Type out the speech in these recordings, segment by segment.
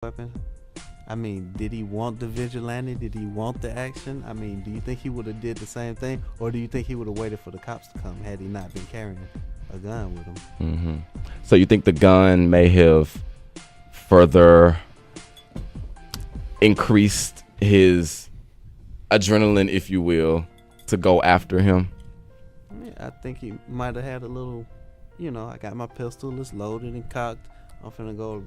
weapon? I mean, did he want the vigilante? Did he want the action? I mean, do you think he would have did the same thing, or do you think he would have waited for the cops to come had he not been carrying a gun with him? Mm-hmm. So you think the gun may have further increased his adrenaline, if you will, to go after him? Yeah, I think he might have had a little, I got my pistol, it's loaded and cocked. I'm finna go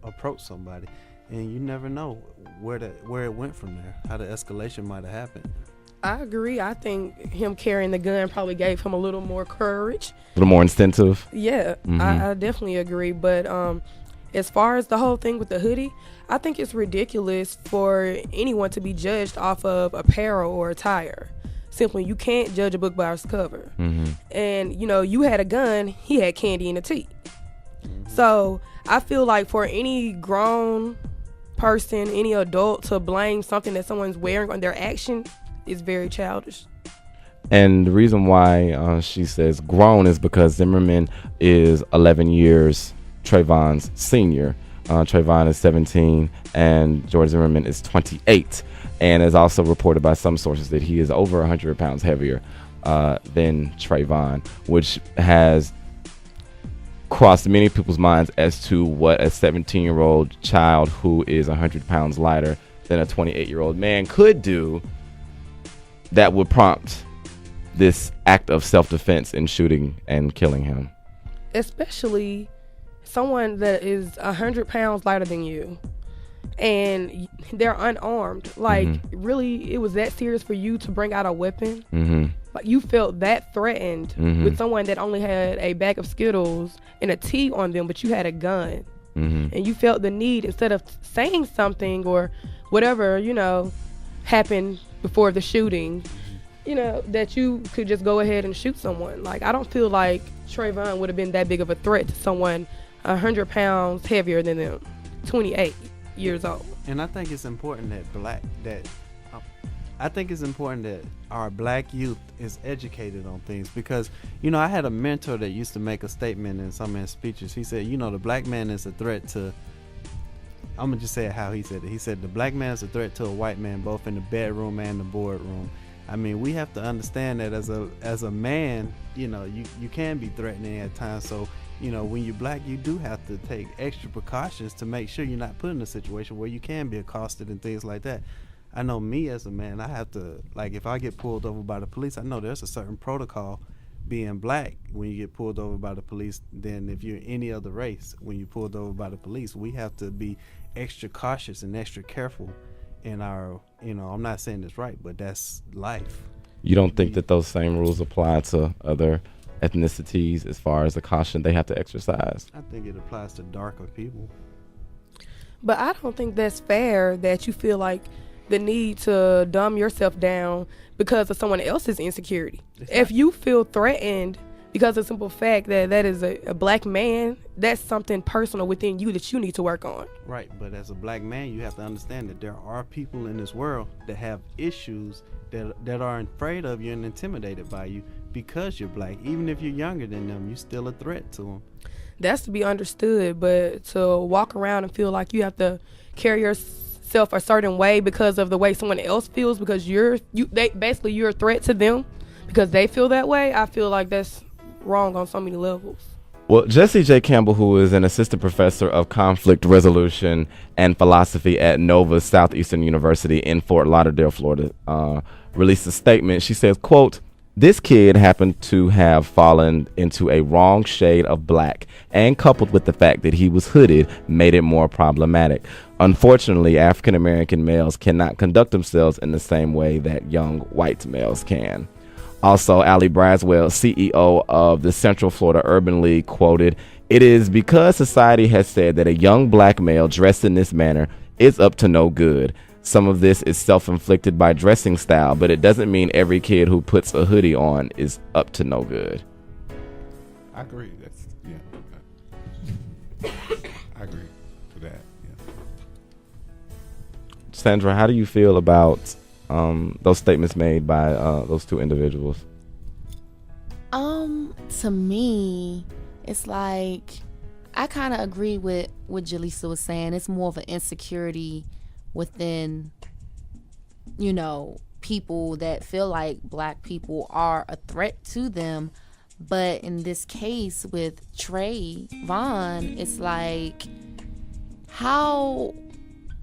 approach somebody. And you never know where it went from there, how the escalation might have happened. I agree. I think him carrying the gun probably gave him a little more courage. A little more incentive? Yeah, Mm-hmm. I definitely agree. But as far as the whole thing with the hoodie, I think it's ridiculous for anyone to be judged off of apparel or attire. Simply, you can't judge a book by its cover. Mm-hmm. And, you had a gun, he had candy in a tea. Mm-hmm. So I feel like for any grown person, any adult, to blame something that someone's wearing on their action is very childish. And the reason why she says grown is because Zimmerman is 11 years Trayvon's senior. Trayvon is 17 and George Zimmerman is 28, and is also reported by some sources that he is over 100 pounds heavier than Trayvon, which has crossed many people's minds as to what a 17-year-old child who is 100 pounds lighter than a 28-year-old man could do that would prompt this act of self-defense in shooting and killing him. Especially someone that is 100 pounds lighter than you and they're unarmed. Like, really, it was that serious for you to bring out a weapon? Mm-hmm. Like, you felt that threatened with someone that only had a bag of Skittles and a tea on them, but you had a gun. And you felt the need, instead of saying something or whatever, happened before the shooting, that you could just go ahead and shoot someone. Like, I don't feel like Trayvon would have been that big of a threat to someone 100 pounds heavier than them, 28 years old. And I think it's important that our black youth is educated on things, because I had a mentor that used to make a statement in some of his speeches. He said, the black man is a threat to, I'm gonna just say it how he said it. He said the black man is a threat to a white man, both in the bedroom and the boardroom. I mean, we have to understand that as a man, you can be threatening at times. So when you're black, you do have to take extra precautions to make sure you're not put in a situation where you can be accosted and things like that. I know me as a man, I have to, like, if I get pulled over by the police, I know there's a certain protocol being black when you get pulled over by the police than if you're any other race. When you're pulled over by the police, we have to be extra cautious and extra careful in our, I'm not saying it's right, but that's life. You don't think that those same rules apply to other ethnicities as far as the caution they have to exercise? I think it applies to darker people. But I don't think that's fair that you feel like the need to dumb yourself down because of someone else's insecurity. If you feel threatened because of the simple fact that that is a black man, that's something personal within you that you need to work on. Right, but as a black man, you have to understand that there are people in this world that have issues that are afraid of you and intimidated by you because you're black. Even if you're younger than them, you're still a threat to them. That's to be understood, but to walk around and feel like you have to carry yourself a certain way because of the way someone else feels, because you're a threat to them because they feel that way, I feel like that's wrong on so many levels. Well, Jesse J. Campbell, who is an assistant professor of conflict resolution and philosophy at Nova Southeastern University in Fort Lauderdale, Florida, released a statement. She says, quote, "This kid happened to have fallen into a wrong shade of black, and coupled with the fact that he was hooded made it more problematic. Unfortunately, African American males cannot conduct themselves in the same way that young white males can." Also, Allie Braswell, CEO of the Central Florida Urban League, quoted, "It is because society has said that a young black male dressed in this manner is up to no good. Some of this is self-inflicted by dressing style, but it doesn't mean every kid who puts a hoodie on is up to no good." I agree. I agree with that. Yeah. Sandra, how do you feel about those statements made by those two individuals? To me, it's like, I kind of agree with what Jelisa was saying. It's more of an insecurity within, you know, people that feel like black people are a threat to them. But in this case with Trayvon, it's like, how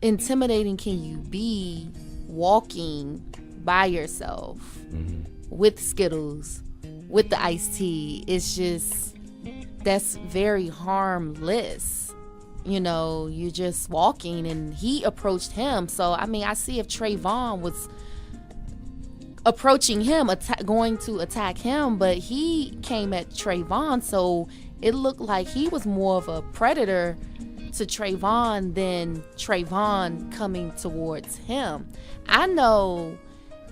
intimidating can you be walking by yourself with Skittles, with the iced tea? It's just, that's very harmless. You know, you're just walking, and he approached him. So, I mean, I see if Trayvon was approaching him, going to attack him, but he came at Trayvon, so it looked like he was more of a predator to Trayvon than Trayvon coming towards him. I know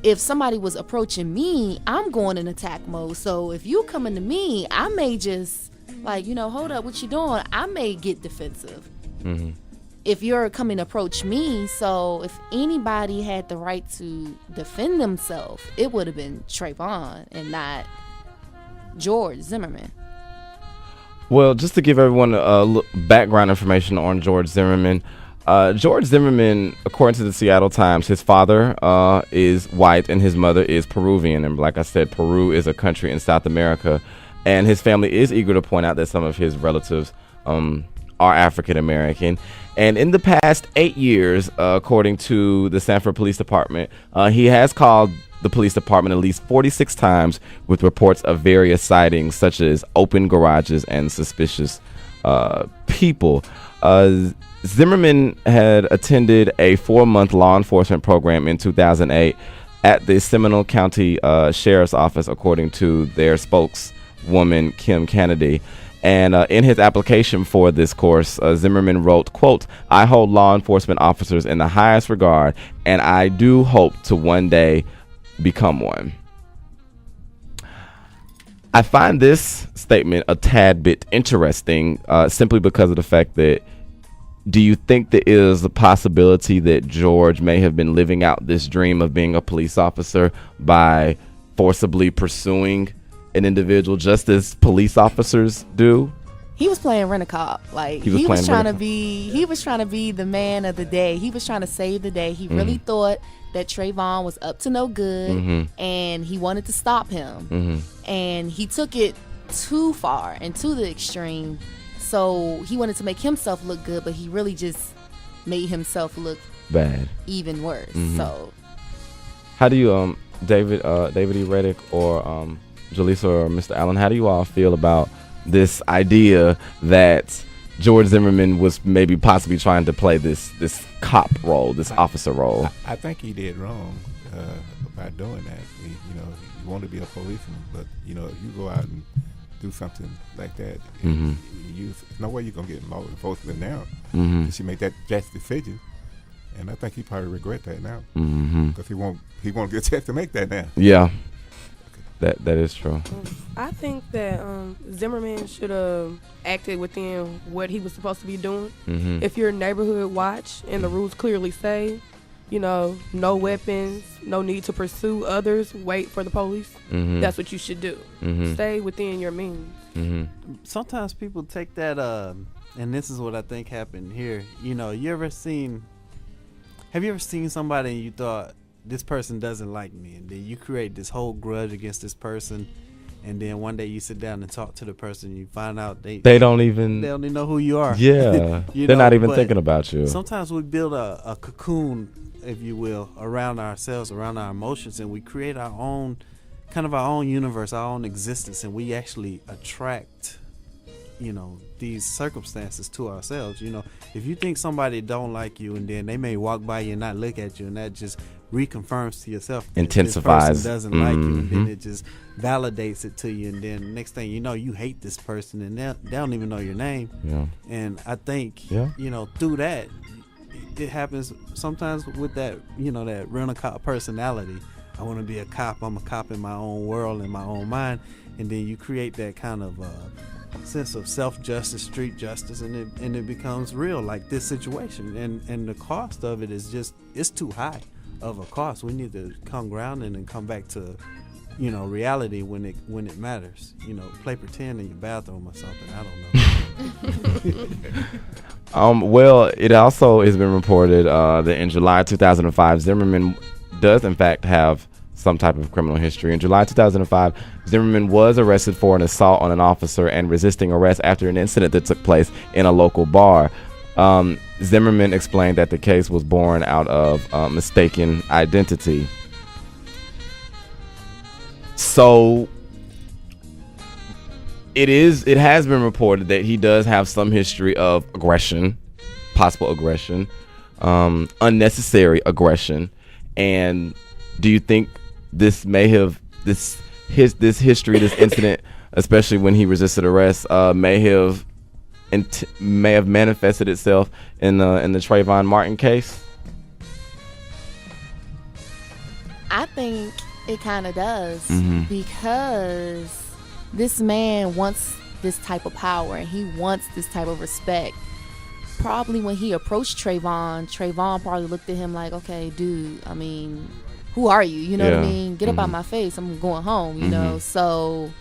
if somebody was approaching me, I'm going in attack mode. So if you coming to me, I may just like, you know, hold up, what you doing? I may get defensive. If you're coming to approach me. So if anybody had the right to defend themselves, it would have been Trayvon and not George Zimmerman. Well, just to give everyone background information on George Zimmerman. George Zimmerman, according to the Seattle Times, his father is white and his mother is Peruvian. And like I said, Peru is a country in South America. And his family is eager to point out that some of his relatives are African American. And in the past 8 years, according to the Sanford Police Department, he has called the police department at least 46 times with reports of various sightings, such as open garages and suspicious people. Zimmerman had attended a 4-month law enforcement program in 2008 at the Seminole County Sheriff's Office, according to their spokeswoman, Kim Kennedy. And in his application for this course, Zimmerman wrote, quote, "I hold law enforcement officers in the highest regard, and I do hope to one day become one." I find this statement a tad bit interesting, simply because of the fact that, do you think there is a possibility that George may have been living out this dream of being a police officer by forcibly pursuing an individual, just as police officers do? He was playing rent-a-cop. Like, he was trying to be the man of the day. He was trying to save the day. He really thought that Trayvon was up to no good, and he wanted to stop him. And he took it too far and to the extreme. So he wanted to make himself look good, but he really just made himself look bad, even worse. So how do you David E. Reddick or Jelisa or Mr. Allen, how do you all feel about this idea that George Zimmerman was maybe possibly trying to play this cop role, this officer role? I think he did wrong by doing that. You know, you want to be a policeman, but you know, if you go out and do something like that, no way you're gonna get law enforcement now. She made that decision, and I think he probably regret that now because he won't get a chance to make that now. Yeah. That is true. I think that Zimmerman should have acted within what he was supposed to be doing. If you're a neighborhood watch and the rules clearly say, you know, no weapons, no need to pursue others, wait for the police, that's what you should do. Stay within your means. Sometimes people take that, and this is what I think happened here. You know, have you ever seen somebody and you thought, this person doesn't like me, and then you create this whole grudge against this person, and then one day you sit down and talk to the person and you find out they don't even know who you are. Yeah. They're not even thinking about you. Sometimes we build a cocoon, if you will, around ourselves, around our emotions, and we create our own universe, our own existence, and we actually attract, you know, these circumstances to ourselves. You know, if you think somebody don't like you, and then they may walk by you and not look at you, and that just reconfirms to yourself, intensifies, this person doesn't like you, and then it just validates it to you, and then next thing you know, you hate this person, and they don't even know your name. And I think you know, through that, it happens sometimes with that, you know, that rent-a-cop personality. I want to be a cop. I'm a cop in my own world, in my own mind, and then you create that kind of sense of self-justice, street justice, and it becomes real, like this situation, and the cost of it is just, it's too high of a cost. We need to come grounded and come back to, you know, reality when it matters. You know, play pretend in your bathroom or something. I don't know. Well, it also has been reported that in July 2005, Zimmerman does in fact have some type of criminal history. In July 2005, Zimmerman was arrested for an assault on an officer and resisting arrest after an incident that took place in a local bar. Zimmerman explained that the case was born out of mistaken identity. So it has been reported that he does have some history of aggression, possible aggression, unnecessary aggression. And do you think this may have this history, this incident, especially when he resisted arrest, may have manifested itself in the Trayvon Martin case? I think it kind of does, because this man wants this type of power and he wants this type of respect. Probably when he approached Trayvon probably looked at him like, okay, dude, I mean, who are you? You know what I mean? Get up out my face. I'm going home, you know? So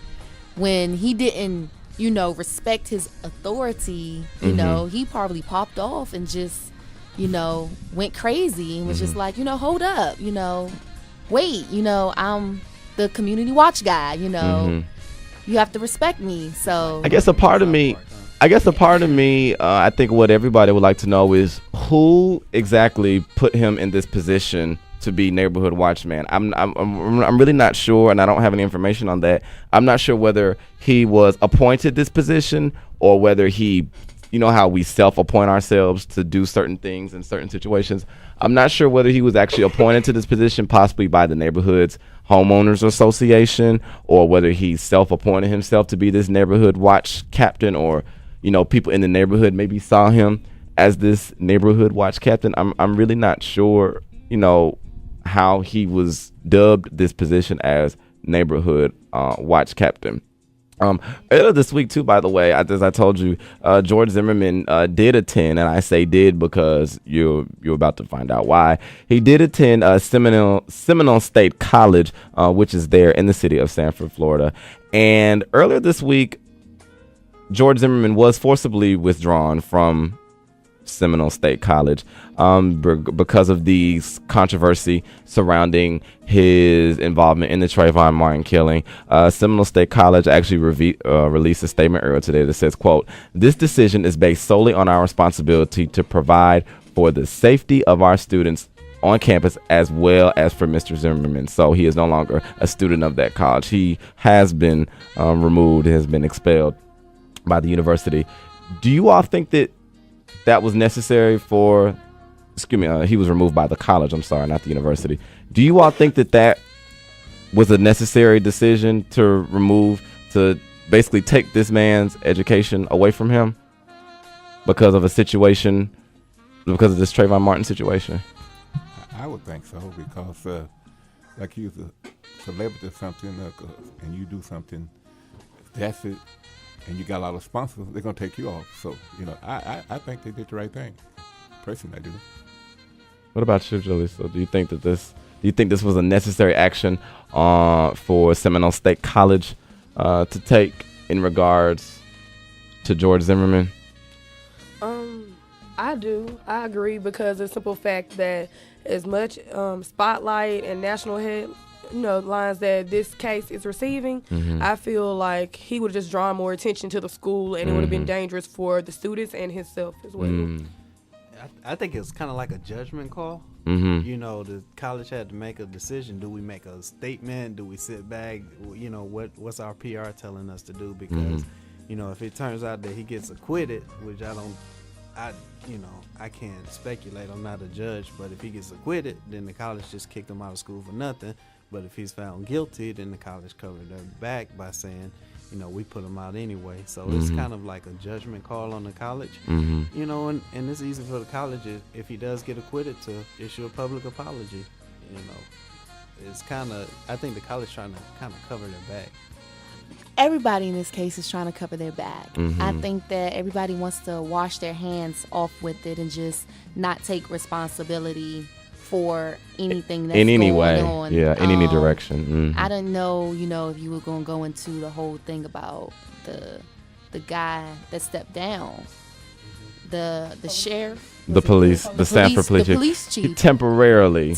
when he didn't, respect his authority, you know, he probably popped off and just, went crazy and was just like, hold up, wait, I'm the community watch guy, you have to respect me. So I guess a part of me, I think what everybody would like to know is who exactly put him in this position to be neighborhood watchman. I'm really not sure, and I don't have any information on that. I'm not sure whether he was appointed this position or whether he, how we self-appoint ourselves to do certain things in certain situations. I'm not sure whether he was actually appointed to this position, possibly by the neighborhood's homeowners association, or whether he self-appointed himself to be this neighborhood watch captain, or people in the neighborhood maybe saw him as this neighborhood watch captain. I'm really not sure, how he was dubbed this position as neighborhood watch captain. Earlier this week too, by the way, as I told you, George Zimmerman did attend, and I say did because you're about to find out why. He did attend Seminole State College, which is there in the city of Sanford, Florida. And earlier this week, George Zimmerman was forcibly withdrawn from Seminole State College because of the controversy surrounding his involvement in the Trayvon Martin killing. Seminole State College actually released a statement earlier today that says, quote, "This decision is based solely on our responsibility to provide for the safety of our students on campus as well as for Mr. Zimmerman." So he is no longer a student of that college. He has been removed, has been expelled by the university. Do you all think that was necessary for, he was removed by the college, I'm sorry, not the university. Do you all think that was a necessary decision to basically take this man's education away from him because of this Trayvon Martin situation? I would think so, because like you're a celebrity or something, and you do something, that's it, and you got a lot of sponsors, they're going to take you off. So, I think they did the right thing. Personally, I do. What about you, Jelisa? Do you think this was a necessary action for Seminole State College to take in regards to George Zimmerman? I do. I agree, because the simple fact that as much spotlight and national lines that this case is receiving, I feel like he would have just drawn more attention to the school, and it would have been dangerous for the students and himself as well. I think it's kind of like a judgment call. The college had to make a decision. Do we make a statement? Do we sit back? What's our PR telling us to do? Because if it turns out that he gets acquitted, which I can't speculate, I'm not a judge, but if he gets acquitted, then the college just kicked him out of school for nothing. But if he's found guilty, then the college covered their back by saying, we put him out anyway. So it's kind of like a judgment call on the college. And it's easy for the college, if he does get acquitted, to issue a public apology. It's kind of, I think the college trying to kind of cover their back. Everybody in this case is trying to cover their back. I think that everybody wants to wash their hands off with it and just not take responsibility for anything that's in any going way on. In any direction. I don't know, if you were going to go into the whole thing about the the guy that stepped down, the sheriff, the police, the Sanford Police, the police chief, he temporarily,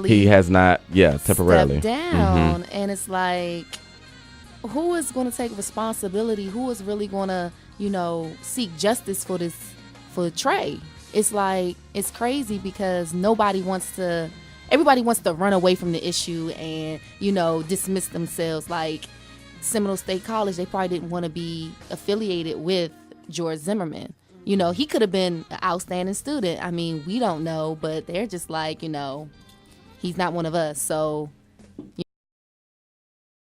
he has not, temporarily stepped down, and it's like, who is going to take responsibility? Who is really going to, seek justice for Trey? It's like, it's crazy because everybody wants to run away from the issue and, dismiss themselves. Like Seminole State College, they probably didn't want to be affiliated with George Zimmerman. He could have been an outstanding student. I mean, we don't know, but they're just like, he's not one of us. So